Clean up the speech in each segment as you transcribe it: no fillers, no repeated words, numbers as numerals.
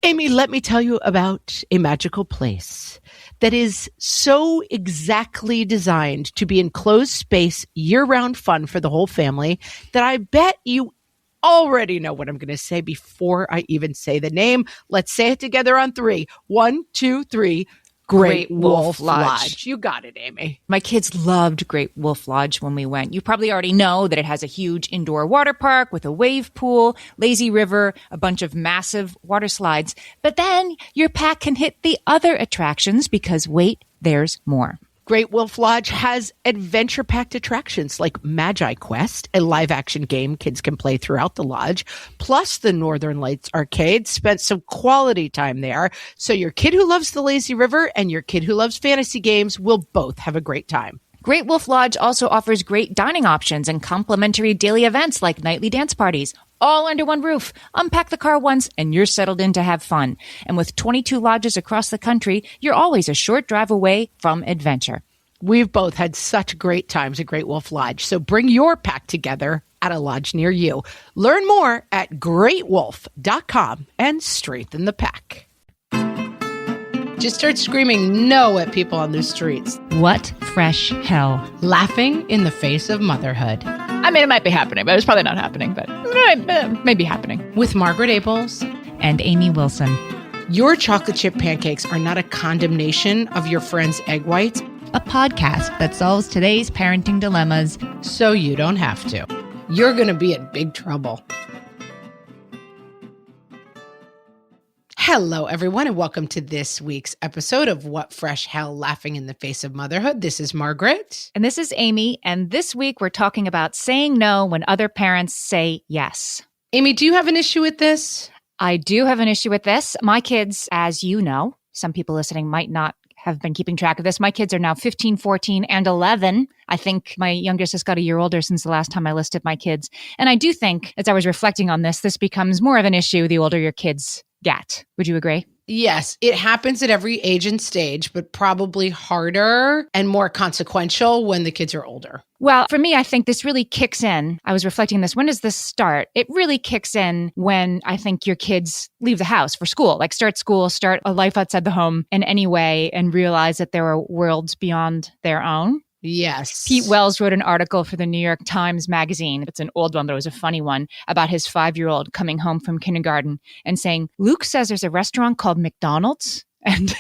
Amy, let me tell you about a magical place that is so exactly designed to be enclosed space, year-round fun for the whole family that I bet you already know what I'm going to say before I even say the name. Let's say it together on three. 1, 2, 3. Great Wolf Lodge. You got it, Amy. My kids loved Great Wolf Lodge when we went. You probably already know that it has a huge indoor water park with a wave pool, lazy river, a bunch of massive water slides. But then your pack can hit the other attractions because wait, there's more. Great Wolf Lodge has adventure-packed attractions like Magi Quest, a live-action game kids can play throughout the lodge, plus the Northern Lights Arcade. Spent some quality time there, so your kid who loves the lazy river and your kid who loves fantasy games will both have a great time. Great Wolf Lodge also offers great dining options and complimentary daily events like nightly dance parties, all under one roof. Unpack the car once and you're settled in to have fun. And with 22 lodges across the country, you're always a short drive away from adventure. We've both had such great times at Great Wolf Lodge, so bring your pack together at a lodge near you. Learn more at greatwolf.com and strengthen the pack. Just start screaming no at people on the streets. What fresh hell. Laughing in the face of motherhood. I mean, it might be happening, but it's probably not happening, but it may be happening. With Margaret Abels and Amy Wilson. Your chocolate chip pancakes are not a condemnation of your friend's egg whites. A podcast that solves today's parenting dilemmas so you don't have to. You're going to be in big trouble. Hello, everyone, and welcome to this week's episode of What Fresh Hell Laughing in the Face of Motherhood. This is Margaret. And this is Amy. And this week we're talking about saying no when other parents say yes. Amy, do you have an issue with this? I do have an issue with this. My kids, as you know, some people listening might not have been keeping track of this. My kids are now 15, 14, and 11. I think my youngest has got a year older since the last time I listed my kids. And I do think, as I was reflecting on this becomes more of an issue the older your kids get. Would you agree? Yes, it happens at every age and stage, but probably harder and more consequential when the kids are older. Well, for me, I think this really kicks in. I was reflecting on this. When does this start? It really kicks in when I think your kids leave the house for school, like start school, start a life outside the home in any way, and realize that there are worlds beyond their own. Yes. Pete Wells wrote an article for the New York Times Magazine. It's an old one, but it was a funny one about his 5-year-old coming home from kindergarten and saying, Luke says there's a restaurant called McDonald's. And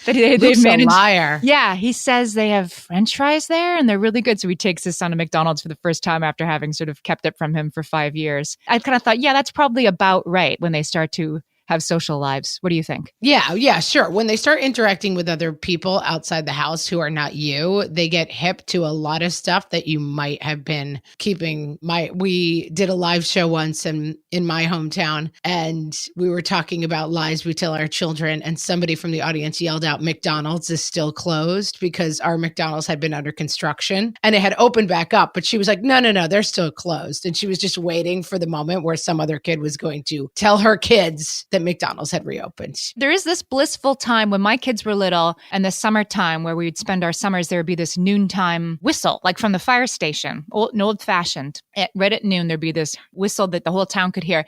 Luke's a liar. Yeah, he says they have French fries there and they're really good. So he takes his son to McDonald's for the first time after having sort of kept it from him for 5 years. I kind of thought, yeah, that's probably about right when they start to have social lives. What do you think? Yeah, sure. When they start interacting with other people outside the house who are not you, they get hip to a lot of stuff that you might have been keeping. We did a live show once in my hometown, and we were talking about lies we tell our children, and somebody from the audience yelled out, McDonald's is still closed, because our McDonald's had been under construction and it had opened back up, but she was like, no, they're still closed. And she was just waiting for the moment where some other kid was going to tell her kids that McDonald's had reopened. There is this blissful time when my kids were little and the summertime where we would spend our summers, there would be this noontime whistle, like from the fire station, old fashioned. Right at noon, there'd be this whistle that the whole town could hear.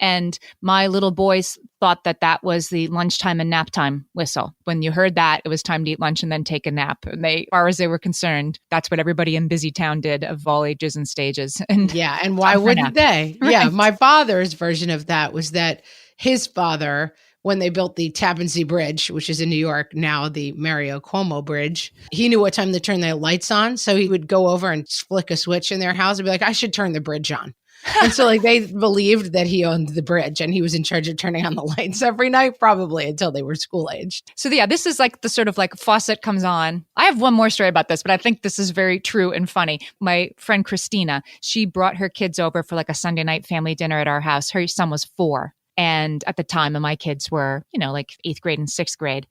And my little boys thought that was the lunchtime and nap time whistle. When you heard that, it was time to eat lunch and then take a nap. And as far as they were concerned, that's what everybody in busy town did of all ages and stages. And yeah, and why wouldn't they? Right. Yeah, my father's version of that was that his father, when they built the Tappan Zee Bridge, which is in New York, now the Mario Cuomo Bridge, he knew what time to turn their lights on. So he would go over and flick a switch in their house and be like, I should turn the bridge on. And so they believed that he owned the bridge and he was in charge of turning on the lights every night, probably until they were school aged. So yeah, this is like the sort of like faucet comes on. I have one more story about this, but I think this is very true and funny. My friend Christina, she brought her kids over for like a Sunday night family dinner at our house. Her son was 4. And at the time, my kids were, like 8th grade and 6th grade.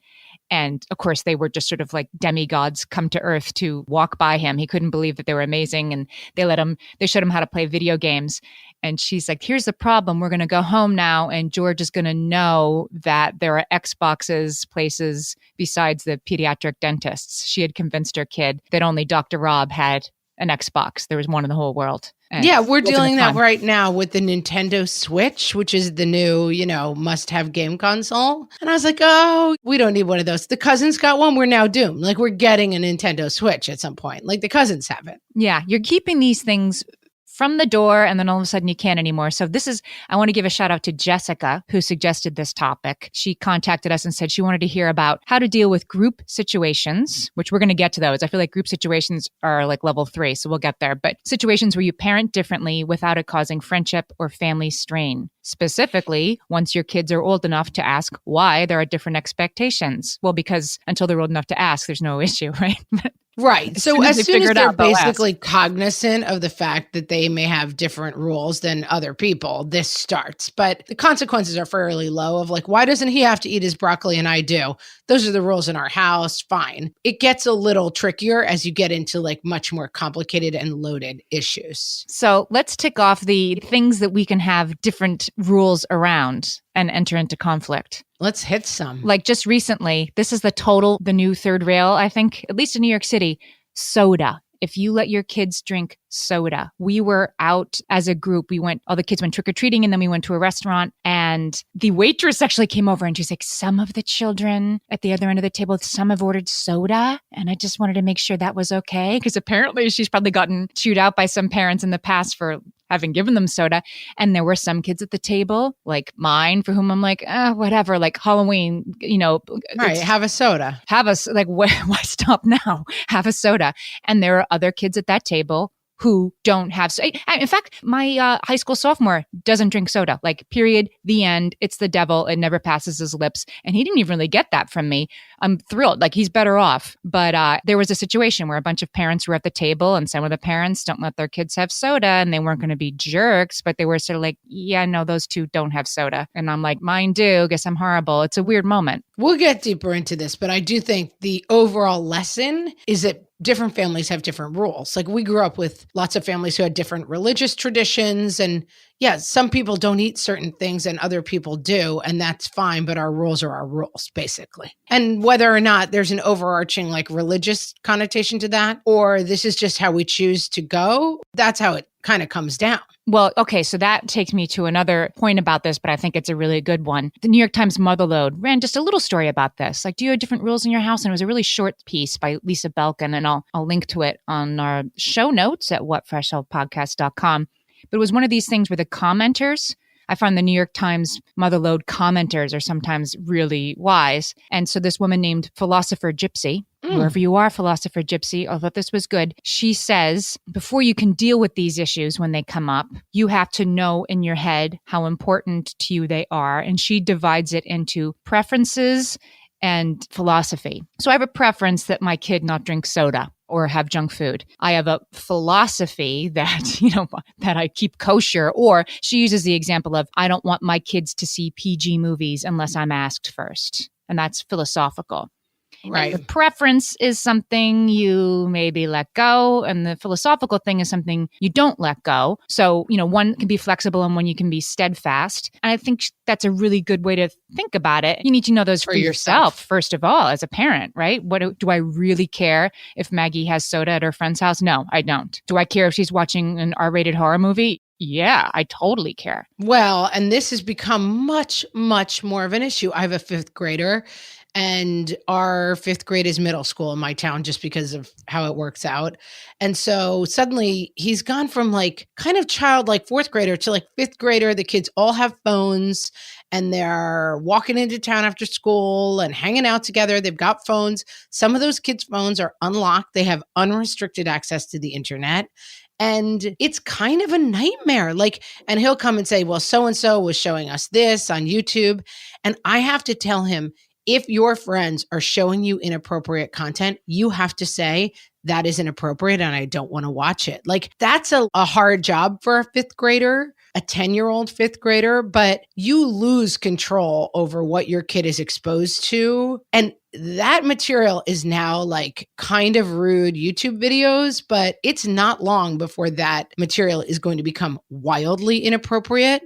And of course, they were just sort of like demigods come to earth to walk by him. He couldn't believe that they were amazing. And they showed him how to play video games. And she's like, here's the problem. We're going to go home now. And George is going to know that there are Xboxes places besides the pediatric dentists. She had convinced her kid that only Dr. Rob had an Xbox. There was one in the whole world. And Yeah, we're it wasn't a dealing that ton. right now with the Nintendo Switch, which is the new, must-have game console. And I was like, oh, we don't need one of those. The cousins got one. We're now doomed. Like, we're getting a Nintendo Switch at some point. Like, the cousins have it. Yeah, you're keeping these things from the door and then all of a sudden you can't anymore. So I want to give a shout out to Jessica who suggested this topic. She contacted us and said she wanted to hear about how to deal with group situations, which we're going to get to those. I feel like group situations are like level 3, so we'll get there. But situations where you parent differently without it causing friendship or family strain. Specifically, once your kids are old enough to ask why there are different expectations. Well, because until they're old enough to ask, there's no issue, right? Right. So as they soon figure as it they're out, they'll ask. basically cognizant of the fact that they may have different rules than other people, this starts. But the consequences are fairly low of like, why doesn't he have to eat his broccoli and I do? Those are the rules in our house. Fine. It gets a little trickier as you get into like much more complicated and loaded issues. So let's tick off the things that we can have different rules around and enter into conflict. Let's hit some. Like just recently, this is the new third rail, I think, at least in New York City, soda. If you let your kids drink soda, we were out as a group. All the kids went trick-or-treating and then we went to a restaurant and the waitress actually came over and she's like, some of the children at the other end of the table, some have ordered soda. And I just wanted to make sure that was okay. Because apparently she's probably gotten chewed out by some parents in the past for having given them soda. And there were some kids at the table, like mine, for whom I'm like, whatever, like Halloween, Right. Have a soda. Why stop now? Have a soda. And there are other kids at that table who don't have. In fact, my high school sophomore doesn't drink soda. Like, period, the end. It's the devil. It never passes his lips. And he didn't even really get that from me. I'm thrilled. Like, he's better off. But there was a situation where a bunch of parents were at the table and some of the parents don't let their kids have soda and they weren't going to be jerks, but they were sort of like, yeah, no, those two don't have soda. And I'm like, mine do. Guess I'm horrible. It's a weird moment. We'll get deeper into this, but I do think the overall lesson is that different families have different rules. Like, we grew up with lots of families who had different religious traditions. And yeah, some people don't eat certain things and other people do. And that's fine. But our rules are our rules, basically. And whether or not there's an overarching like religious connotation to that, or this is just how we choose to go, that's how it kind of comes down. Well, okay, so that takes me to another point about this, but I think it's a really good one. The New York Times Motherlode ran just a little story about this. Like, do you have different rules in your house? And it was a really short piece by Lisa Belkin, and I'll link to it on our show notes at whatfreshhellpodcast.com. But it was one of these things where the commenters, I find the New York Times Motherlode commenters are sometimes really wise. And so this woman named Philosopher Gypsy, wherever you are, Philosopher Gypsy, I thought this was good. She says, before you can deal with these issues when they come up, you have to know in your head how important to you they are. And she divides it into preferences and philosophy. So I have a preference that my kid not drink soda or have junk food. I have a philosophy that, that I keep kosher. Or she uses the example of, I don't want my kids to see PG movies unless I'm asked first. And that's philosophical. Right. And the preference is something you maybe let go, and the philosophical thing is something you don't let go. So, one can be flexible and one you can be steadfast. And I think that's a really good way to think about it. You need to know those for yourself, first of all, as a parent, right? What do I really care if Maggie has soda at her friend's house? No, I don't. Do I care if she's watching an R-rated horror movie? Yeah, I totally care. Well, and this has become much, much more of an issue. I have a 5th grader. And our 5th grade is middle school in my town just because of how it works out. And so suddenly he's gone from like kind of childlike 4th grader to like 5th grader. The kids all have phones and they're walking into town after school and hanging out together. They've got phones. Some of those kids' phones are unlocked. They have unrestricted access to the internet. And it's kind of a nightmare. And he'll come and say, well, so-and-so was showing us this on YouTube. And I have to tell him, if your friends are showing you inappropriate content, you have to say that is inappropriate and I don't want to watch it. Like, that's a hard job for a 5th grader, a 10-year-old 5th grader, but you lose control over what your kid is exposed to. And that material is now like kind of rude YouTube videos, but it's not long before that material is going to become wildly inappropriate.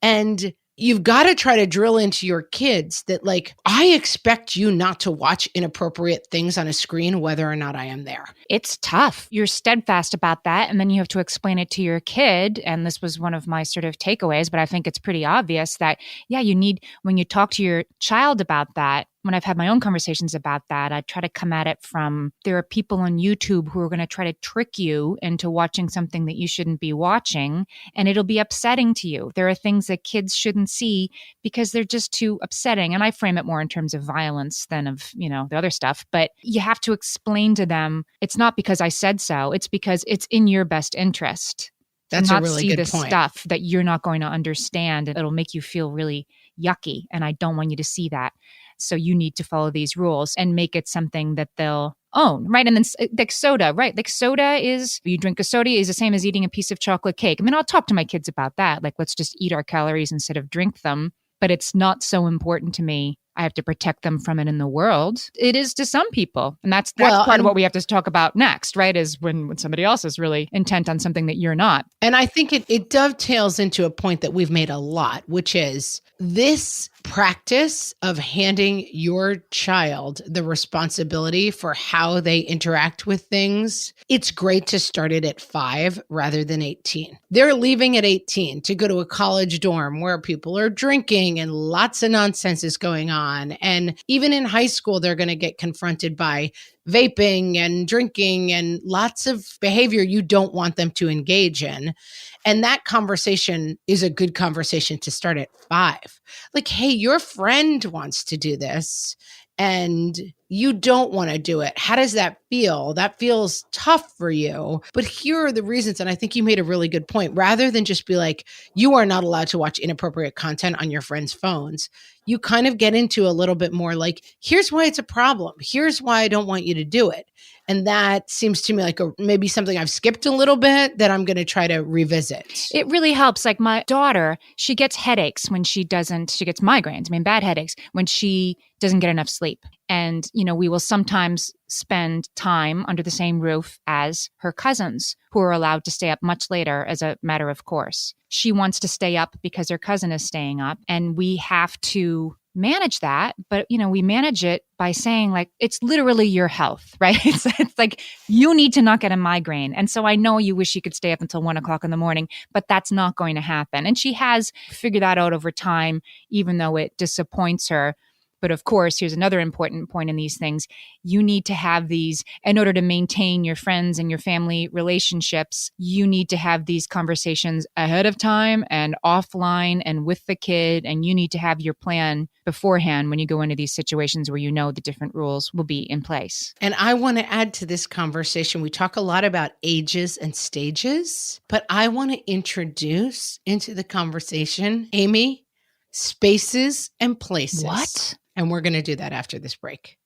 And you've got to try to drill into your kids that like, I expect you not to watch inappropriate things on a screen, whether or not I am there. It's tough. You're steadfast about that. And then you have to explain it to your kid. And this was one of my sort of takeaways, but I think it's pretty obvious that, yeah, you need, when you talk to your child about that, when I've had my own conversations about that, I try to come at it from, there are people on YouTube who are going to try to trick you into watching something that you shouldn't be watching, and it'll be upsetting to you. There are things that kids shouldn't see because they're just too upsetting. And I frame it more in terms of violence than of, the other stuff. But you have to explain to them, it's not because I said so, it's because it's in your best interest. That's to a not really see good the point. stuff that you're not going to understand, and it'll make you feel really yucky. And I don't want you to see that. So you need to follow these rules and make it something that they'll own, right? And then like soda, right? Like soda is, you drink a soda is the same as eating a piece of chocolate cake. I mean, I'll talk to my kids about that. Like, let's just eat our calories instead of drink them. But it's not so important to me. I have to protect them from it in the world. It is to some people. And that's part of what we have to talk about next, right? Is when somebody else is really intent on something that you're not. And I think it dovetails into a point that we've made a lot, which is this practice of handing your child the responsibility for how they interact with things. It's great to start it at 5 rather than 18. They're leaving at 18 to go to a college dorm where people are drinking and lots of nonsense is going on. And even in high school, they're going to get confronted by vaping and drinking and lots of behavior you don't want them to engage in. And that conversation is a good conversation to start at 5. Like, hey, your friend wants to do this and you don't want to do it. How does that feel? That feels tough for you. But here are the reasons. And I think you made a really good point. Rather than just be like, you are not allowed to watch inappropriate content on your friends' phones, you kind of get into a little bit more like, here's why it's a problem. Here's why I don't want you to do it. And that seems to me like maybe something I've skipped a little bit that I'm going to try to revisit. It really helps. Like my daughter, she gets headaches when she gets migraines, bad headaches when she doesn't get enough sleep. And, we will sometimes spend time under the same roof as her cousins who are allowed to stay up much later as a matter of course. She wants to stay up because her cousin is staying up, and we have to manage that. But, we manage it by saying like, it's literally your health, right? It's like, you need to not get a migraine. And so I know you wish you could stay up until 1:00 in the morning, but that's not going to happen. And she has figured that out over time, even though it disappoints her. But of course, here's another important point in these things. You need to have these, in order to maintain your friends and your family relationships, you need to have these conversations ahead of time and offline and with the kid. And you need to have your plan beforehand when you go into these situations where the different rules will be in place. And I want to add to this conversation, we talk a lot about ages and stages, but I want to introduce into the conversation, Amy, spaces and places. What? And we're going to do that after this break.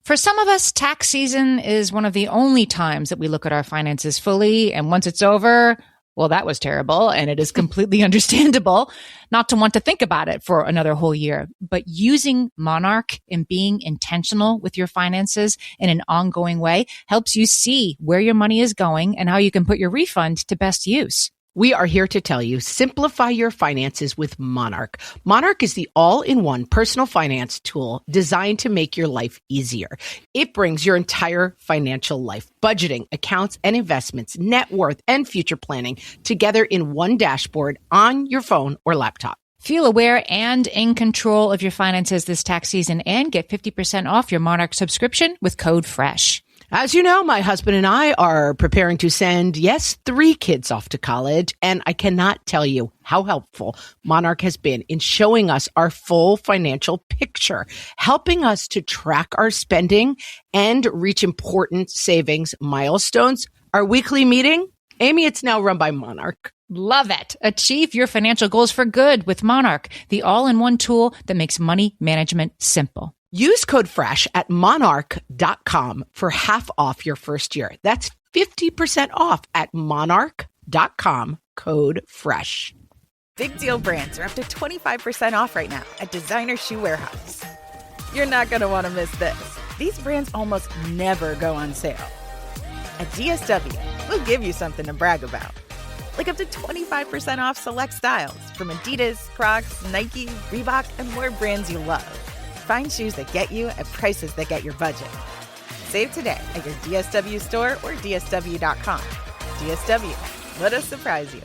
For some of us, tax season is one of the only times that we look at our finances fully. And once it's over, well, that was terrible. And it is completely understandable not to want to think about it for another whole year. But using Monarch and being intentional with your finances in an ongoing way helps you see where your money is going and how you can put your refund to best use. We are here to tell you, simplify your finances with Monarch. Monarch is the all-in-one personal finance tool designed to make your life easier. It brings your entire financial life, budgeting, accounts and investments, net worth, and future planning together in one dashboard on your phone or laptop. Feel aware and in control of your finances this tax season and get 50% off your Monarch subscription with code FRESH. As you know, my husband and I are preparing to send, 3 kids off to college, and I cannot tell you how helpful Monarch has been in showing us our full financial picture, helping us to track our spending and reach important savings milestones. Our weekly meeting, Amy, it's now run by Monarch. Love it. Achieve your financial goals for good with Monarch, the all-in-one tool that makes money management simple. Use code FRESH at monarch.com for half off your first year. That's 50% off at monarch.com, code FRESH. Big Deal brands are up to 25% off right now at Designer Shoe Warehouse. You're not going to want to miss this. These brands almost never go on sale. At DSW, we'll give you something to brag about. Like up to 25% off select styles from Adidas, Crocs, Nike, Reebok, and more brands you love. Find shoes that get you at prices that get your budget. Save today at your DSW store or DSW.com. DSW, let us surprise you.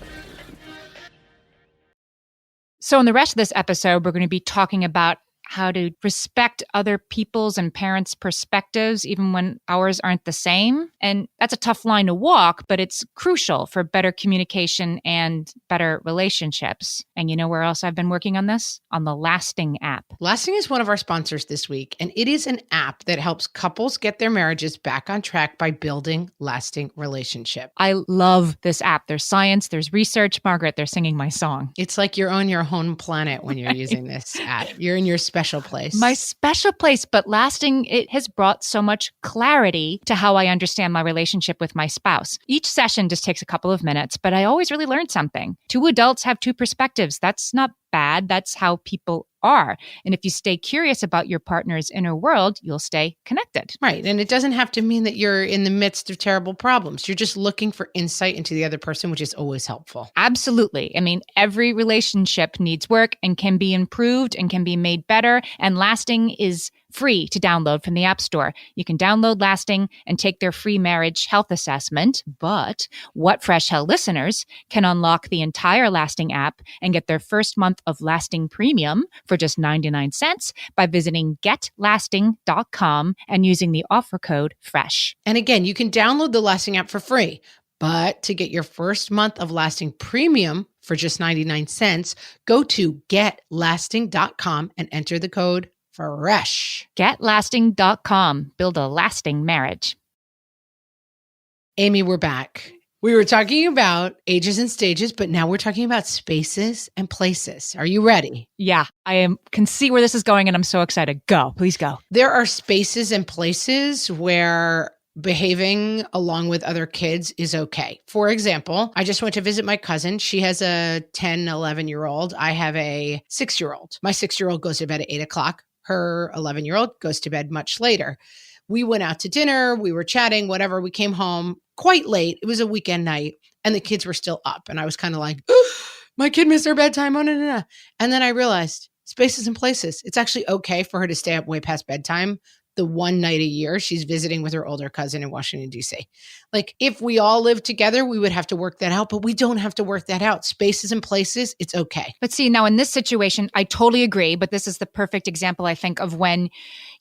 So in the rest of this episode, we're going to be talking about how to respect other people's and parents' perspectives, even when ours aren't the same. And that's a tough line to walk, but it's crucial for better communication and better relationships. And you know where else I've been working on this? On the Lasting app. Lasting is one of our sponsors this week, and it is an app that helps couples get their marriages back on track by building lasting relationship. I love this app. There's science, there's research. Margaret, they're singing my song. It's like you're on your home planet when you're using this app. You're in your special place. My special place, but Lasting, it has brought so much clarity to how I understand my relationship with my spouse. Each session just takes a couple of minutes, but I always really learn something. Two adults have two perspectives. That's not bad. That's how people are. And if you stay curious about your partner's inner world, you'll stay connected. Right. And it doesn't have to mean that you're in the midst of terrible problems. You're just looking for insight into the other person, which is always helpful. Absolutely. I mean, every relationship needs work and can be improved and can be made better. And Lasting is free to download from the App Store. You can download Lasting and take their free marriage health assessment. But What Fresh Hell listeners can unlock the entire Lasting app and get their first month of Lasting Premium for just 99 cents by visiting getlasting.com and using the offer code FRESH. And again, you can download the Lasting app for free. But to get your first month of Lasting Premium for just 99 cents, go to getlasting.com and enter the code FRESH. Getlasting.com. Build a lasting marriage. Amy, we're back. We were talking about ages and stages, but now we're talking about spaces and places. Are you ready? Yeah, can see where this is going and I'm so excited. Go, please go. There are spaces and places where behaving along with other kids is okay. For example, I just went to visit my cousin. She has a 10, 11-year-old. I have a 6-year-old. My 6-year-old goes to bed at 8 o'clock. Her 11-year-old goes to bed much later. We went out to dinner. We were chatting, whatever. We came home quite late. It was a weekend night and the kids were still up. And I was kind of like, my kid missed her bedtime. Oh, no. And then I realized spaces and places. It's actually okay for her to stay up way past bedtime. The one night a year she's visiting with her older cousin in Washington, D.C. Like if we all lived together, we would have to work that out, but we don't have to work that out. Spaces and places, it's okay. But see, now in this situation, I totally agree, but this is the perfect example, I think, of when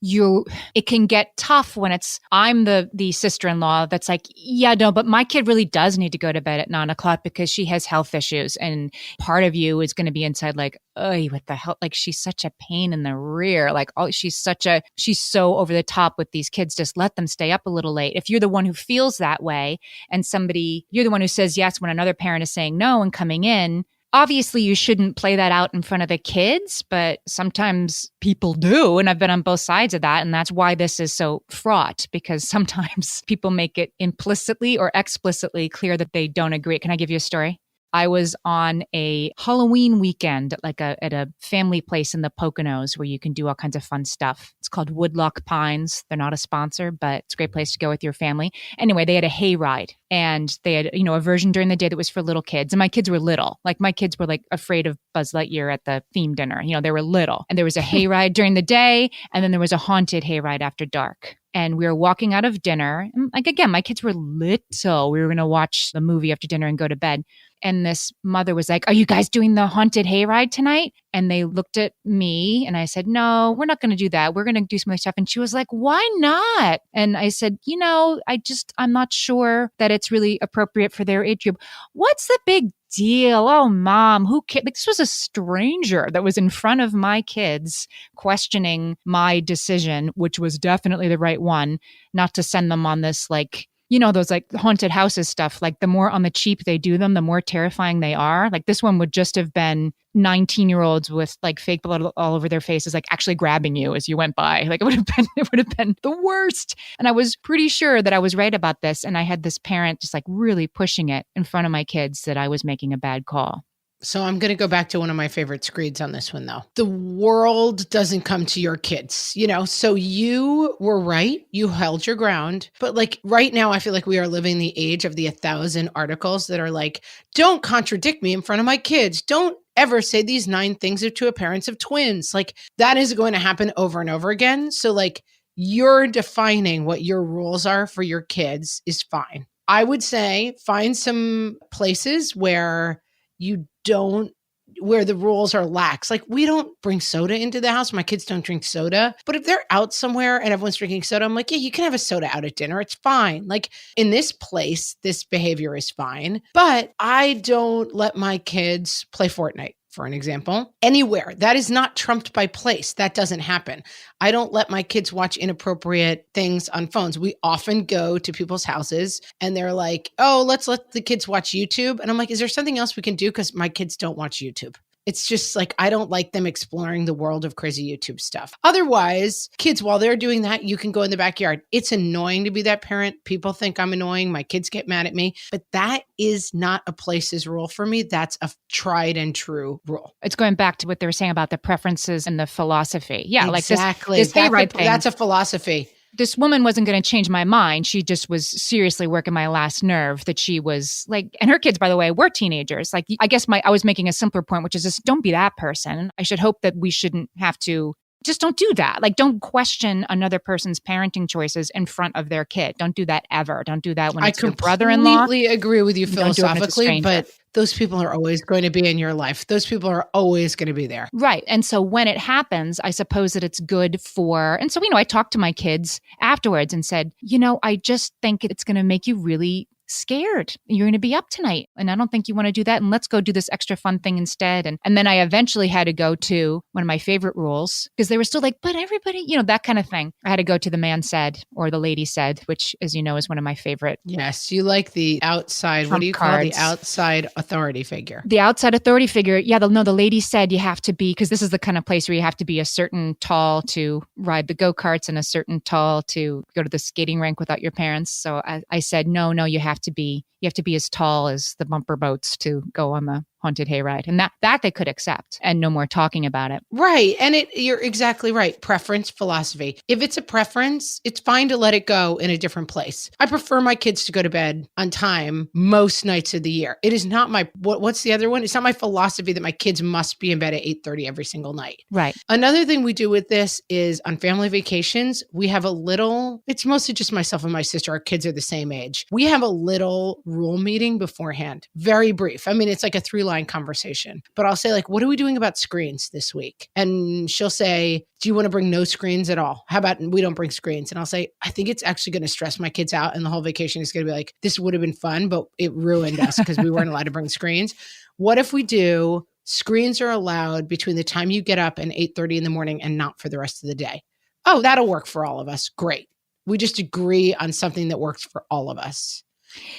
it can get tough when I'm the sister-in-law that's like, yeah, no, but my kid really does need to go to bed at 9 o'clock because she has health issues. And part of you is going to be inside like, oh, what the hell? Like she's such a pain in the rear. Like, oh, she's so over the top with these kids. Just let them stay up a little late. If you're the one who feels that way and you're the one who says yes when another parent is saying no and coming in, obviously you shouldn't play that out in front of the kids, but sometimes people do. And I've been on both sides of that. And that's why this is so fraught, because sometimes people make it implicitly or explicitly clear that they don't agree. Can I give you a story? I was on a Halloween weekend at a family place in the Poconos where you can do all kinds of fun stuff. It's called Woodlock Pines. They're not a sponsor, but it's a great place to go with your family. Anyway, they had a hayride and they had, a version during the day that was for little kids. And my kids were little. Like my kids were like afraid of Buzz Lightyear at the theme dinner. They were little. And there was a hayride during the day and then there was a haunted hayride after dark. And we were walking out of dinner. And again, my kids were little. We were going to watch the movie after dinner and go to bed. And this mother was like, are you guys doing the haunted hayride tonight? And they looked at me and I said, no, we're not going to do that. We're going to do some other stuff. And she was like, why not? And I said, I'm not sure that it's really appropriate for their age group. What's the big deal? Oh, mom, who cares? Like, this was a stranger that was in front of my kids questioning my decision, which was definitely the right one, not to send them on this those like haunted houses stuff, like the more on the cheap they do them, the more terrifying they are. Like this one would just have been 19-year-olds with like fake blood all over their faces, like actually grabbing you as you went by. Like it would have been the worst. And I was pretty sure that I was right about this. And I had this parent just like really pushing it in front of my kids that I was making a bad call. So I'm going to go back to one of my favorite screeds on this one, though. The world doesn't come to your kids, so you were right. You held your ground. But like right now, I feel like we are living the age of the 1,000 articles that are like, don't contradict me in front of my kids. Don't ever say these 9 things to a parents of twins. Like that is going to happen over and over again. So like you're defining what your rules are for your kids is fine. I would say find some places where where the rules are lax. Like we don't bring soda into the house. My kids don't drink soda. But if they're out somewhere and everyone's drinking soda, I'm like, yeah, you can have a soda out at dinner. It's fine. Like in this place, this behavior is fine. But I don't let my kids play Fortnite, for an example, anywhere. That is not trumped by place. That doesn't happen. I don't let my kids watch inappropriate things on phones. We often go to people's houses and they're like, oh, let's let the kids watch YouTube. And I'm like, is there something else we can do? Because my kids don't watch YouTube. It's just like, I don't like them exploring the world of crazy YouTube stuff. Otherwise, kids, while they're doing that, you can go in the backyard. It's annoying to be that parent. People think I'm annoying. My kids get mad at me, but that is not a places rule for me. That's a tried and true rule. It's going back to what they were saying about the preferences and the philosophy. Yeah, exactly. Like this hayride thing. That's a philosophy. This woman wasn't going to change my mind. She just was seriously working my last nerve that she was like, and her kids, by the way, were teenagers. Like, I guess I was making a simpler point, which is just don't be that person. I should hope that we shouldn't have to just don't do that. Like, don't question another person's parenting choices in front of their kid. Don't do that ever. Don't do that when it's your brother-in-law. I completely agree with you philosophically, but those people are always going to be in your life. Those people are always going to be there. Right. And so when it happens, I suppose that it's good for, and so, I talked to my kids afterwards and said, I just think it's going to make you really scared. You're going to be up tonight. And I don't think you want to do that. And let's go do this extra fun thing instead. And then I eventually had to go to one of my favorite rules because they were still like, but everybody, that kind of thing. I had to go to the man said or the lady said, which, as you know, is one of my favorite. Yes. You like the outside, what do you call the outside authority figure? The outside authority figure. Yeah. The lady said you have to be, because this is the kind of place where you have to be a certain tall to ride the go-karts and a certain tall to go to the skating rink without your parents. So I said, no, you have to be as tall as the bumper boats to go on the haunted hayride. And that they could accept and no more talking about it. Right. And you're exactly right. Preference philosophy. If it's a preference, it's fine to let it go in a different place. I prefer my kids to go to bed on time most nights of the year. It is not what's the other one? It's not my philosophy that my kids must be in bed at 8:30 every single night. Right. Another thing we do with this is on family vacations, we have it's mostly just myself and my sister. Our kids are the same age. We have a little rule meeting beforehand. Very brief. I mean, it's like a 3-line conversation, but I'll say like, what are we doing about screens this week? And she'll say, do you want to bring no screens at all? How about we don't bring screens? And I'll say, I think it's actually going to stress my kids out. And the whole vacation is going to be like, this would have been fun, but it ruined us because we weren't allowed to bring screens. What if we do screens are allowed between the time you get up and 8:30 in the morning and not for the rest of the day? Oh, that'll work for all of us. Great. We just agree on something that works for all of us.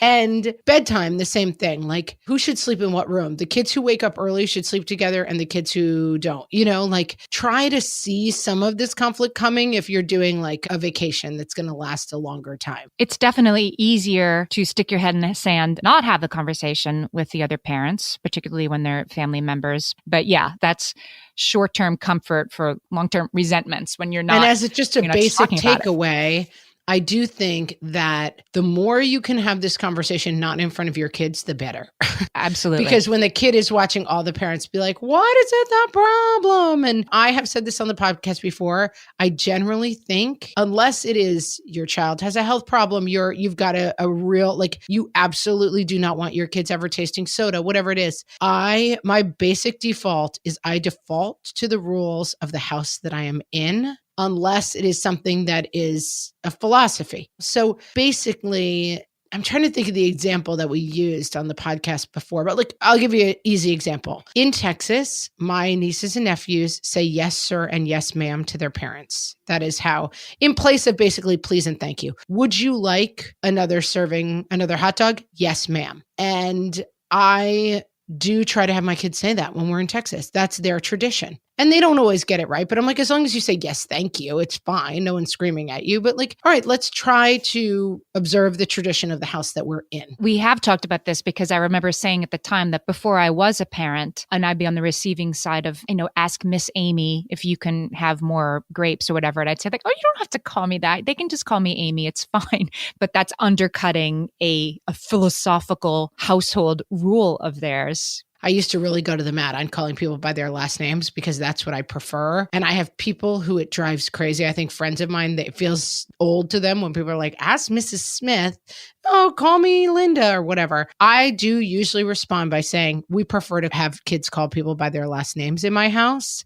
And bedtime, the same thing. Like, who should sleep in what room? The kids who wake up early should sleep together and the kids who don't, like try to see some of this conflict coming if you're doing like a vacation that's going to last a longer time. It's definitely easier to stick your head in the sand, not have the conversation with the other parents, particularly when they're family members. But yeah, that's short-term comfort for long-term resentments when you're not. And as just a basic takeaway, I do think that the more you can have this conversation not in front of your kids, the better. Absolutely. Because when the kid is watching, all the parents be like, what is it the problem? And I have said this on the podcast before. I generally think unless it is your child has a health problem, you've got a real, like you absolutely do not want your kids ever tasting soda, whatever it is. My basic default is I default to the rules of the house that I am in, unless it is something that is a philosophy. So basically, I'm trying to think of the example that we used on the podcast before, but like, I'll give you an easy example. In Texas, my nieces and nephews say yes, sir, and yes, ma'am to their parents. That is how, in place of basically please and thank you. Would you like another hot dog? Yes, ma'am. And I do try to have my kids say that when we're in Texas. That's their tradition. And they don't always get it right. But I'm like, as long as you say, yes, thank you, it's fine. No one's screaming at you. But like, all right, let's try to observe the tradition of the house that we're in. We have talked about this because I remember saying at the time that before I was a parent and I'd be on the receiving side of, ask Miss Amy if you can have more grapes or whatever. And I'd say like, oh, you don't have to call me that. They can just call me Amy. It's fine. But that's undercutting a philosophical household rule of theirs. I used to really go to the mat on calling people by their last names because that's what I prefer. And I have people who it drives crazy. I think friends of mine, that it feels old to them when people are like, ask Mrs. Smith. Oh, call me Linda or whatever. I do usually respond by saying, we prefer to have kids call people by their last names in my house.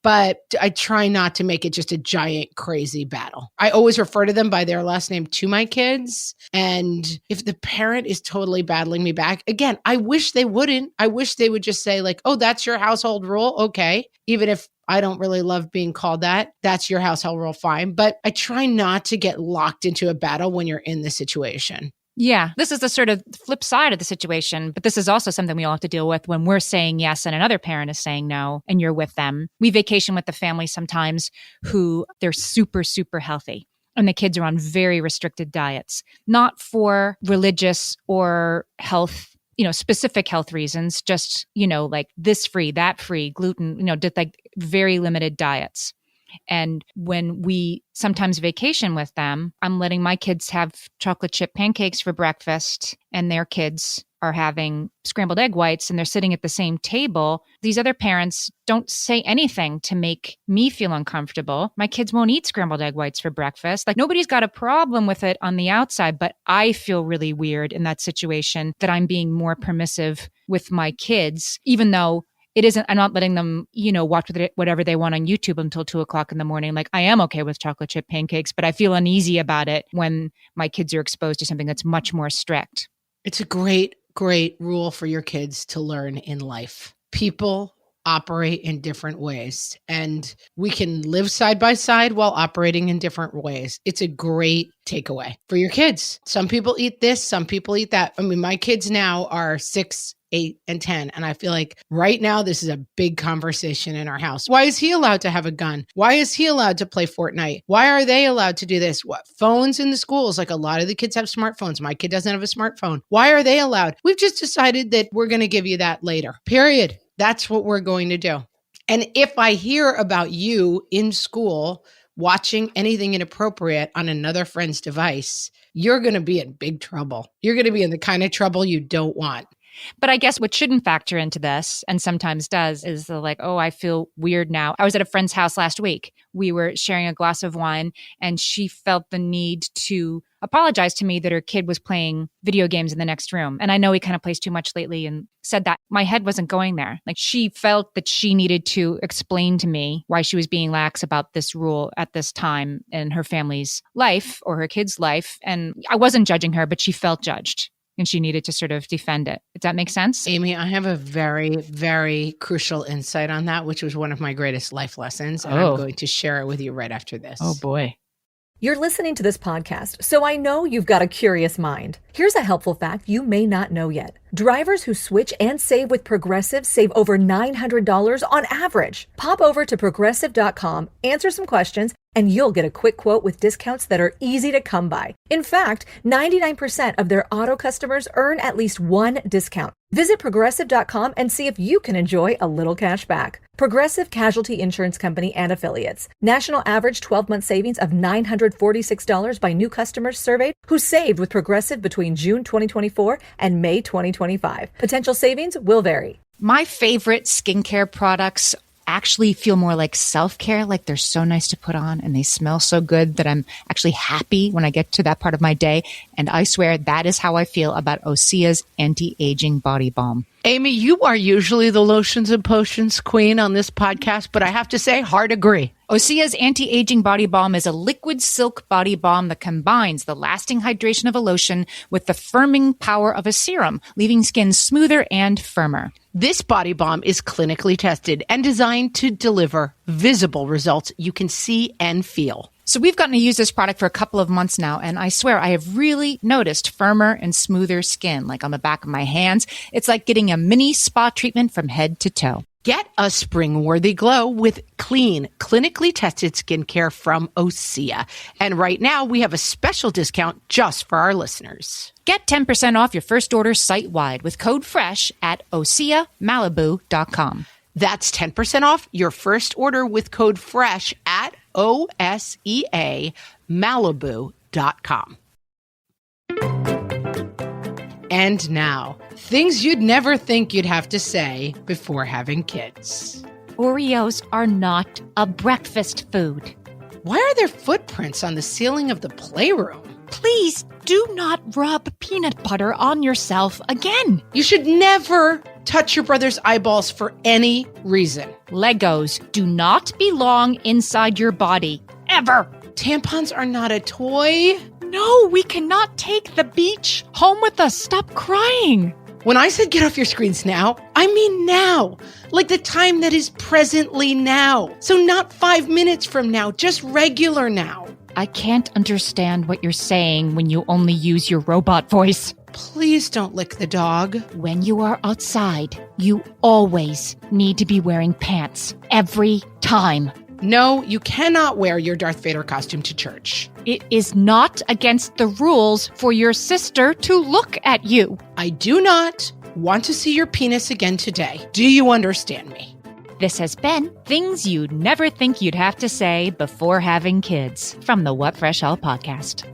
But I try not to make it just a giant, crazy battle. I always refer to them by their last name to my kids. And if the parent is totally battling me back, again, I wish they wouldn't. I wish they would just say like, oh, that's your household rule. Okay. Even if I don't really love being called that, that's your household rule. Fine. But I try not to get locked into a battle when you're in this situation. Yeah, this is the sort of flip side of the situation, but this is also something we all have to deal with when we're saying yes and another parent is saying no and you're with them. We vacation with the family sometimes who they're super, super healthy and the kids are on very restricted diets, not for religious or health, specific health reasons, just, like this free, that free, gluten, just like very limited diets. And when we sometimes vacation with them, I'm letting my kids have chocolate chip pancakes for breakfast and their kids are having scrambled egg whites and they're sitting at the same table. These other parents don't say anything to make me feel uncomfortable. My kids won't eat scrambled egg whites for breakfast. Like nobody's got a problem with it on the outside, but I feel really weird in that situation that I'm being more permissive with my kids, even though I'm not letting them, watch whatever they want on YouTube until 2:00 in the morning. Like I am okay with chocolate chip pancakes, but I feel uneasy about it when my kids are exposed to something that's much more strict. It's a great, great rule for your kids to learn in life. People operate in different ways and we can live side by side while operating in different ways. It's a great takeaway for your kids. Some people eat this, some people eat that. I mean, my kids now are 6, 8, and 10. And I feel like right now, this is a big conversation in our house. Why is he allowed to have a gun? Why is he allowed to play Fortnite? Why are they allowed to do this? What phones in the schools? Like a lot of the kids have smartphones. My kid doesn't have a smartphone. Why are they allowed? We've just decided that we're going to give you that later. Period. That's what we're going to do. And if I hear about you in school watching anything inappropriate on another friend's device, you're going to be in big trouble. You're going to be in the kind of trouble you don't want. But I guess what shouldn't factor into this, and sometimes does, is I feel weird now. I was at a friend's house last week. We were sharing a glass of wine, and she felt the need to apologize to me that her kid was playing video games in the next room. And I know he kind of plays too much lately and said that. My head wasn't going there. Like she felt that she needed to explain to me why she was being lax about this rule at this time in her family's life or her kid's life. And I wasn't judging her, but she felt judged. And she needed to sort of defend it. Does that make sense? Amy, I have a very, very crucial insight on that, which was one of my greatest life lessons. And I'm going to share it with you right after this. Oh, boy. You're listening to this podcast, so I know you've got a curious mind. Here's a helpful fact you may not know yet. Drivers who switch and save with Progressive save over $900 on average. Pop over to Progressive.com, answer some questions, and you'll get a quick quote with discounts that are easy to come by. In fact, 99% of their auto customers earn at least one discount. Visit Progressive.com and see if you can enjoy a little cash back. Progressive Casualty Insurance Company and Affiliates. National average 12-month savings of $946 by new customers surveyed who saved with Progressive between June 2024 and May 2025. Potential savings will vary. My favorite skincare products actually feel more like self-care, like they're so nice to put on and they smell so good that I'm actually happy when I get to that part of my day. And I swear that is how I feel about Osea's anti-aging body balm. Amy, you are usually the lotions and potions queen on this podcast, but I have to say, hard agree. Osea's anti-aging body balm is a liquid silk body balm that combines the lasting hydration of a lotion with the firming power of a serum, leaving skin smoother and firmer. This body balm is clinically tested and designed to deliver visible results you can see and feel. So we've gotten to use this product for a couple of months now, and I swear I have really noticed firmer and smoother skin, like on the back of my hands. It's like getting a mini spa treatment from head to toe. Get a spring-worthy glow with clean, clinically tested skincare from Osea. And right now, we have a special discount just for our listeners. Get 10% off your first order site-wide with code FRESH at OseaMalibu.com. That's 10% off your first order with code FRESH at OSEAMalibu.com. And now, things you'd never think you'd have to say before having kids. Oreos are not a breakfast food. Why are there footprints on the ceiling of the playroom? Please do not rub peanut butter on yourself again. You should never touch your brother's eyeballs for any reason. Legos do not belong inside your body, ever. Tampons are not a toy. No, we cannot take the beach home with us. Stop crying. When I said get off your screens now, I mean now. Like the time that is presently now. So not 5 minutes from now, just regular now. I can't understand what you're saying when you only use your robot voice. Please don't lick the dog. When you are outside, you always need to be wearing pants. Every time. No, you cannot wear your Darth Vader costume to church. It is not against the rules for your sister to look at you. I do not want to see your penis again today. Do you understand me? This has been Things You'd Never Think You'd Have to Say Before Having Kids from the What Fresh Hell podcast.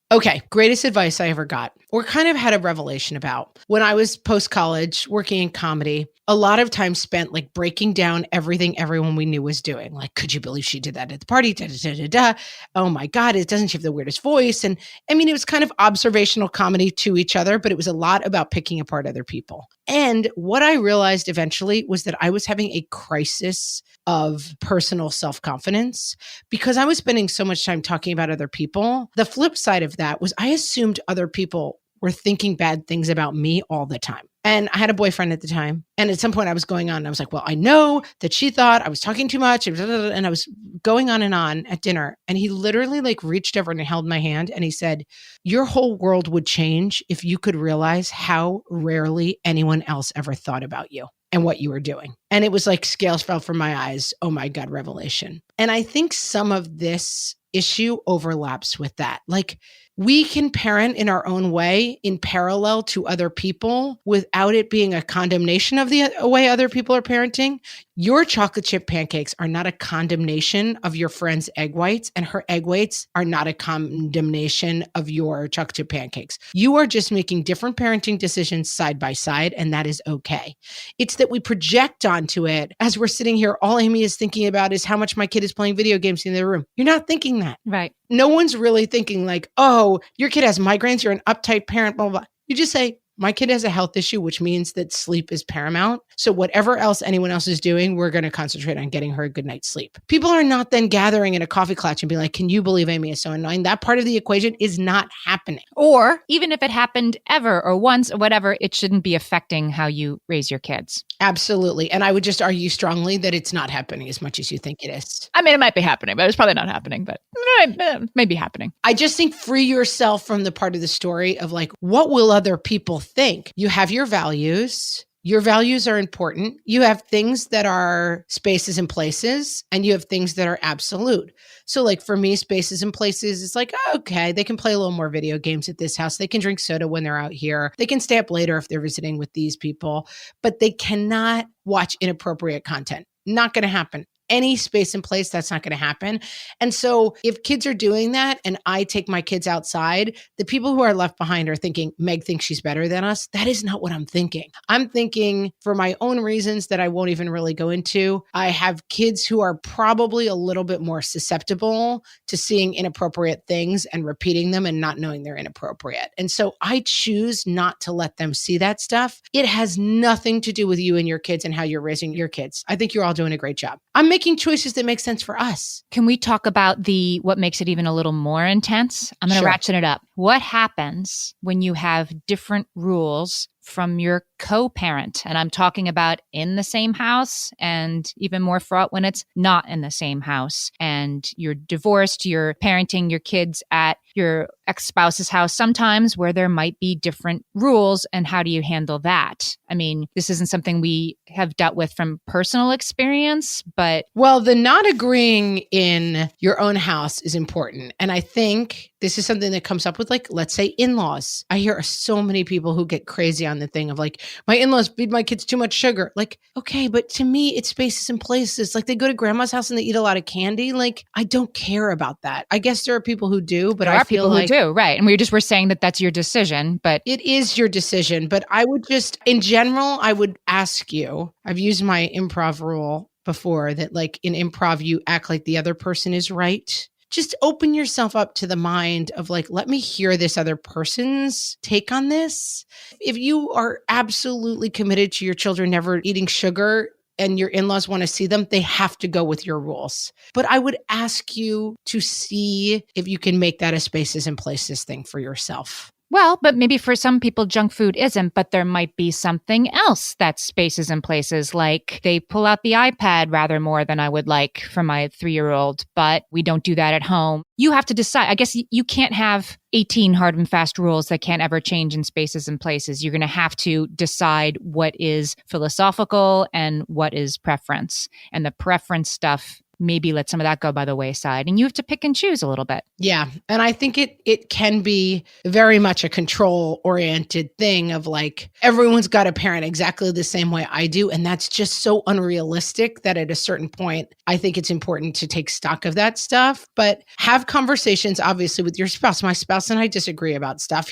Okay, greatest advice I ever got, or kind of had a revelation about. When I was post-college working in comedy, a lot of time spent like breaking down everything everyone we knew was doing. Like, could you believe she did that at the party? Da, da, da, da, da. Oh my God, doesn't she have the weirdest voice? And I mean, it was kind of observational comedy to each other, but it was a lot about picking apart other people. And what I realized eventually was that I was having a crisis of personal self-confidence because I was spending so much time talking about other people. The flip side of that was I assumed other people were thinking bad things about me all the time. And I had a boyfriend at the time. And at some point I was going on and I was like, well, I know that she thought I was talking too much. And I was going on and on at dinner. And he literally like reached over and held my hand. And he said, your whole world would change if you could realize how rarely anyone else ever thought about you and what you were doing. And it was like scales fell from my eyes. Oh my God, revelation. And I think some of this issue overlaps with that. Like, we can parent in our own way in parallel to other people without it being a condemnation of the way other people are parenting. Your chocolate chip pancakes are not a condemnation of your friend's egg whites, and her egg whites are not a condemnation of your chocolate chip pancakes. You are just making different parenting decisions side by side, and that is okay. It's that we project onto it as we're sitting here. All Amy is thinking about is how much my kid is playing video games in their room. You're not thinking that. Right. No one's really thinking like, oh, your kid has migraines, you're an uptight parent, blah, blah, blah. You just say, my kid has a health issue, which means that sleep is paramount. So whatever else anyone else is doing, we're going to concentrate on getting her a good night's sleep. People are not then gathering in a coffee clutch and being like, can you believe Amy is so annoying? That part of the equation is not happening. Or even if it happened ever or once or whatever, it shouldn't be affecting how you raise your kids. Absolutely. And I would just argue strongly that it's not happening as much as you think it is. I mean, it might be happening, but it's probably not happening, but it may be happening. I just think free yourself from the part of the story of like, what will other people think? You have your values. Your values are important. You have things that are spaces and places, and you have things that are absolute. So like for me, spaces and places, it's like, okay, they can play a little more video games at this house. They can drink soda when they're out here. They can stay up later if they're visiting with these people, but they cannot watch inappropriate content. Not going to happen. Any space and place, that's not going to happen. And so if kids are doing that and I take my kids outside, the people who are left behind are thinking, Meg thinks she's better than us. That is not what I'm thinking. I'm thinking for my own reasons that I won't even really go into. I have kids who are probably a little bit more susceptible to seeing inappropriate things and repeating them and not knowing they're inappropriate. And so I choose not to let them see that stuff. It has nothing to do with you and your kids and how you're raising your kids. I think you're all doing a great job. I'm making choices that make sense for us. Can we talk about what makes it even a little more intense? I'm going to ratchet it up. What happens when you have different rules from your co-parent? And I'm talking about in the same house, and even more fraught when it's not in the same house. And you're divorced, you're parenting your kids at your ex-spouse's house sometimes where there might be different rules, and how do you handle that? I mean, this isn't something we have dealt with from personal experience, but Well, the not agreeing in your own house is important. And I think this is something that comes up with, like, let's say in-laws. I hear so many people who get crazy on the thing of like, my in-laws feed my kids too much sugar. Like, okay, but to me, it's spaces and places. Like, they go to grandma's house and they eat a lot of candy. Like, I don't care about that. I guess there are people who do, but there I are feel people like who do, right? And we're saying that that's your decision, but it is your decision. But I would just, in general, I would ask you, I've used my improv rule before that, like, in improv, you act like the other person is right. Just open yourself up to the mind of like, let me hear this other person's take on this. If you are absolutely committed to your children never eating sugar and your in-laws want to see them, they have to go with your rules. But I would ask you to see if you can make that a spaces and places thing for yourself. well, but maybe for some people, junk food isn't, but there might be something else that's spaces and places. Like they pull out the iPad rather more than I would like for my 3-year-old, but we don't do that at home. You have to decide. I guess you can't have 18 hard and fast rules that can't ever change in spaces and places. You're going to have to decide what is philosophical and what is preference. And the preference stuff, maybe let some of that go by the wayside, and you have to pick and choose a little bit. Yeah. And I think it can be very much a control oriented thing of like, everyone's got to parent exactly the same way I do. And that's just so unrealistic that at a certain point, I think it's important to take stock of that stuff, but have conversations, obviously, with your spouse. My spouse and I disagree about stuff.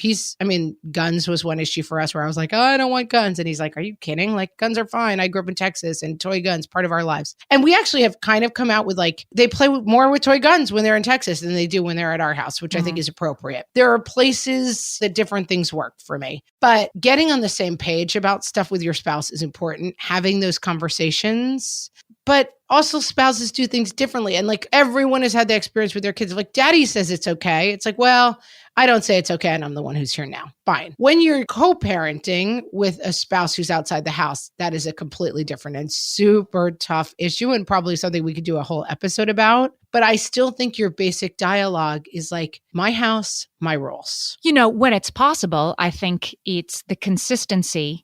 Guns was one issue for us where I was like, oh, I don't want guns. And he's like, are you kidding? Like, guns are fine. I grew up in Texas and toy guns, part of our lives. And we actually have kind of come out with like, they play more with toy guns when they're in Texas than they do when they're at our house, which I think is appropriate. There are places that different things work for me, but getting on the same page about stuff with your spouse is important. Having those conversations, but also spouses do things differently. And like, everyone has had the experience with their kids. Like, daddy says it's okay. It's like, well, I don't say it's okay, and I'm the one who's here now. Fine. When you're co-parenting with a spouse who's outside the house, that is a completely different and super tough issue, and probably something we could do a whole episode about. But I still think your basic dialogue is like, my house, my rules. You know, when it's possible, I think it's the consistency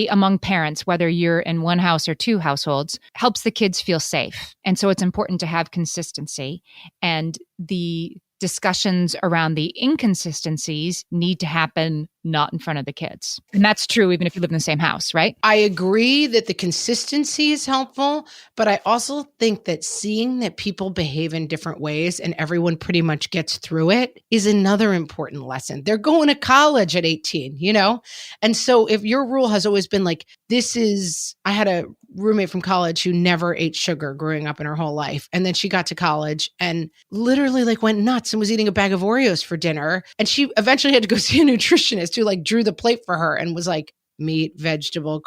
among parents, whether you're in one house or two households, helps the kids feel safe. And so it's important to have consistency, and the discussions around the inconsistencies need to happen not in front of the kids. And that's true even if you live in the same house, right? I agree that the consistency is helpful, but I also think that seeing that people behave in different ways and everyone pretty much gets through it is another important lesson. They're going to college at 18, you know? And so if your rule has always been like, I had a roommate from college who never ate sugar growing up in her whole life. And then she got to college and literally like went nuts and was eating a bag of Oreos for dinner. And she eventually had to go see a nutritionist who like drew the plate for her and was like, meat, vegetable,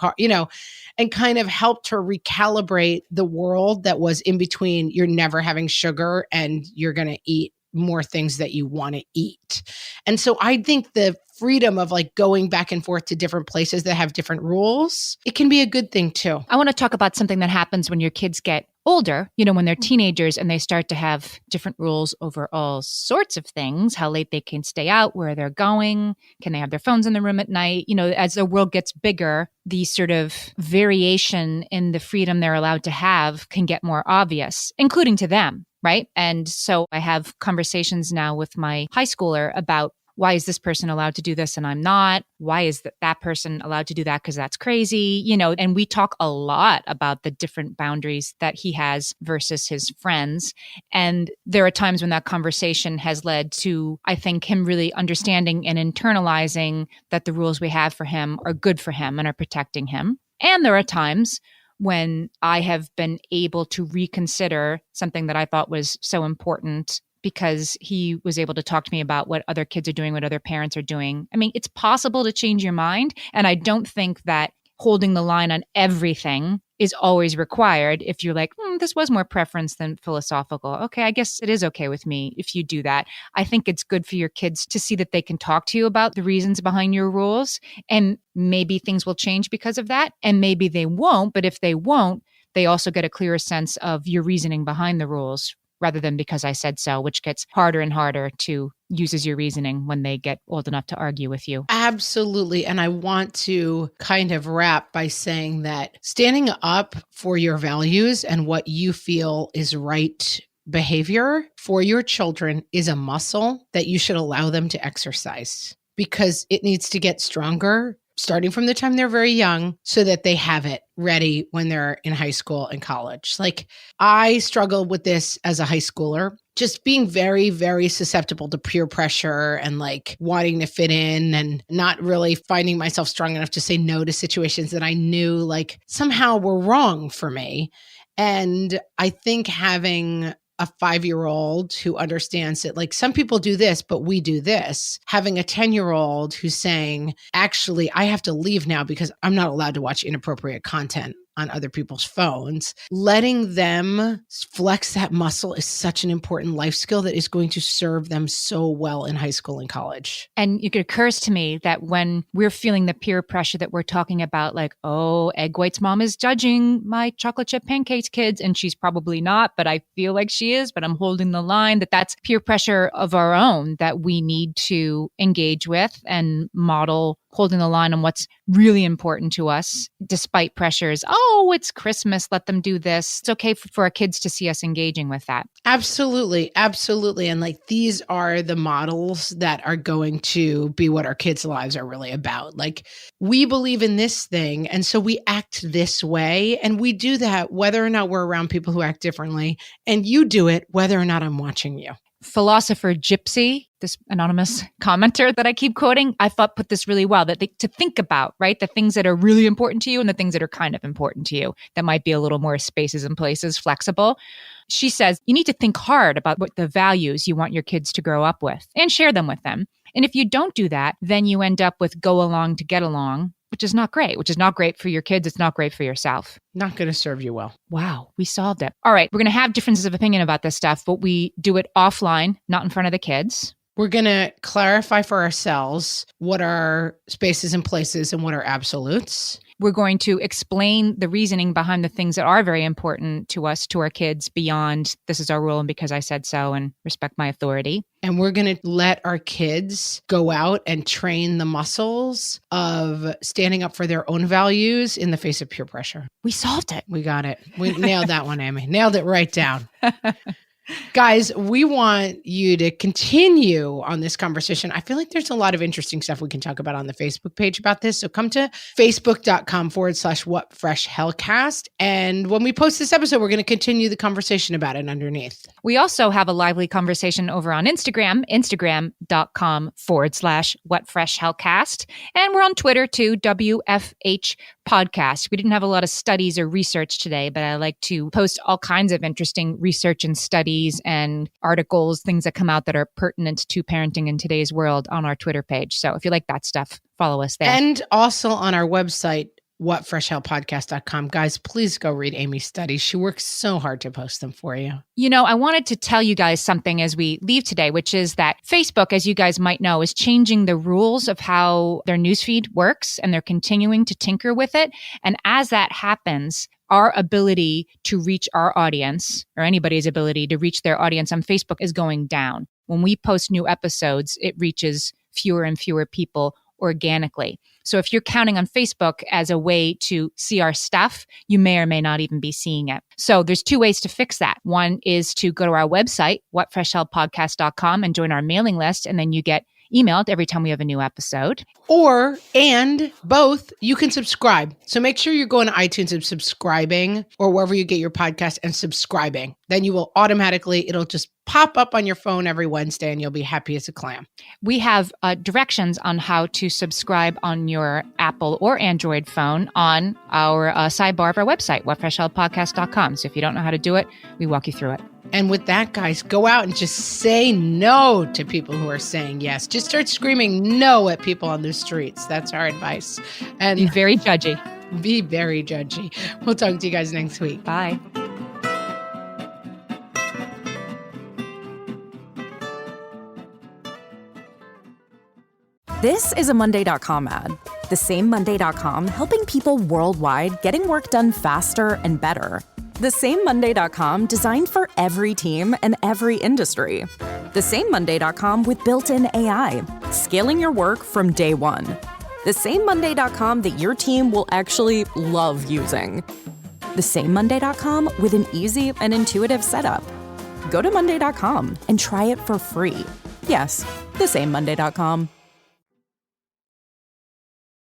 and kind of helped her recalibrate the world that was in between you're never having sugar and you're going to eat more things that you want to eat. And so I think the freedom of like going back and forth to different places that have different rules, it can be a good thing too. I want to talk about something that happens when your kids get older, when they're teenagers and they start to have different rules over all sorts of things, how late they can stay out, where they're going, can they have their phones in the room at night? As the world gets bigger, the sort of variation in the freedom they're allowed to have can get more obvious, including to them, right? And so I have conversations now with my high schooler about, why is this person allowed to do this and I'm not? Why is that person allowed to do that? Because that's crazy, and we talk a lot about the different boundaries that he has versus his friends. And there are times when that conversation has led to, I think, him really understanding and internalizing that the rules we have for him are good for him and are protecting him. And there are times when I have been able to reconsider something that I thought was so important because he was able to talk to me about what other kids are doing, what other parents are doing. I mean, it's possible to change your mind. And I don't think that holding the line on everything is always required. If you're like, this was more preference than philosophical. Okay, I guess it is okay with me if you do that. I think it's good for your kids to see that they can talk to you about the reasons behind your rules. And maybe things will change because of that. And maybe they won't. But if they won't, they also get a clearer sense of your reasoning behind the rules, rather than because I said so, which gets harder and harder to uses your reasoning when they get old enough to argue with you. Absolutely. And I want to kind of wrap by saying that standing up for your values and what you feel is right behavior for your children is a muscle that you should allow them to exercise, because it needs to get stronger starting from the time they're very young so that they have it ready when they're in high school and college. Like, I struggled with this as a high schooler, just being very, very susceptible to peer pressure and like wanting to fit in and not really finding myself strong enough to say no to situations that I knew like somehow were wrong for me. And I think having a 5-year-old who understands that like some people do this, but we do this. Having a 10-year-old who's saying, actually, I have to leave now because I'm not allowed to watch inappropriate content on other people's phones. Letting them flex that muscle is such an important life skill that is going to serve them so well in high school and college. And it occurs to me that when we're feeling the peer pressure that we're talking about, like, oh, Egg White's mom is judging my chocolate chip pancakes kids, and she's probably not, but I feel like she is, but I'm holding the line, that's peer pressure of our own that we need to engage with and model holding the line on what's really important to us, despite pressures. Oh, it's Christmas. Let them do this. It's okay for our kids to see us engaging with that. Absolutely. Absolutely. And like, these are the models that are going to be what our kids' lives are really about. Like, we believe in this thing, and so we act this way. And we do that whether or not we're around people who act differently. And you do it whether or not I'm watching you. Philosopher Gypsy, this anonymous commenter that I keep quoting, I thought put this really well, that to think about, right? The things that are really important to you and the things that are kind of important to you that might be a little more spaces and places flexible. She says, you need to think hard about what the values you want your kids to grow up with and share them with them. And if you don't do that, then you end up with go along to get along, which is not great for your kids. It's not great for yourself. Not going to serve you well. Wow, we solved it. All right, we're going to have differences of opinion about this stuff, but we do it offline, not in front of the kids. We're going to clarify for ourselves what are spaces and places and what are absolutes. We're going to explain the reasoning behind the things that are very important to us, to our kids, beyond this is our rule and because I said so and respect my authority. And we're going to let our kids go out and train the muscles of standing up for their own values in the face of peer pressure. We solved it. We got it. We nailed that one, Amy. Nailed it right down. Guys, we want you to continue on this conversation. I feel like there's a lot of interesting stuff we can talk about on the Facebook page about this. So come to facebook.com/whatfreshhellcast. And when we post this episode, we're going to continue the conversation about it underneath. We also have a lively conversation over on Instagram, instagram.com/whatfreshhellcast. And we're on Twitter too, WFH Podcast. We didn't have a lot of studies or research today, but I like to post all kinds of interesting research and studies and articles, things that come out that are pertinent to parenting in today's world on our Twitter page. So if you like that stuff, follow us there. And also on our website, whatfreshhellpodcast.com. Guys, please go read Amy's studies. She works so hard to post them for you. You know, I wanted to tell you guys something as we leave today, which is that Facebook, as you guys might know, is changing the rules of how their newsfeed works, and they're continuing to tinker with it. And as that happens, our ability to reach our audience, or anybody's ability to reach their audience on Facebook, is going down. When we post new episodes, it reaches fewer and fewer people organically. So if you're counting on Facebook as a way to see our stuff, you may or may not even be seeing it. So there's two ways to fix that. One is to go to our website, whatfreshhellpodcast.com, and join our mailing list, and then you get emailed every time we have a new episode. And both, you can subscribe. So make sure you're going to iTunes and subscribing, or wherever you get your podcast, and subscribing. Then you will automatically, it'll just pop up on your phone every Wednesday and you'll be happy as a clam. We have directions on how to subscribe on your Apple or Android phone on our sidebar of our website, whatfreshhellpodcast.com. So if you don't know how to do it, we walk you through it. And with that, guys, go out and just say no to people who are saying yes. Just start screaming no at people on the streets. That's our advice. And be very judgy. Be very judgy. We'll talk to you guys next week. Bye. This is a Monday.com ad. The same Monday.com helping people worldwide getting work done faster and better. The same Monday.com designed for every team and every industry. The same Monday.com with built-in AI, scaling your work from day one. The same Monday.com that your team will actually love using. The same Monday.com with an easy and intuitive setup. Go to Monday.com and try it for free. Yes, the same Monday.com.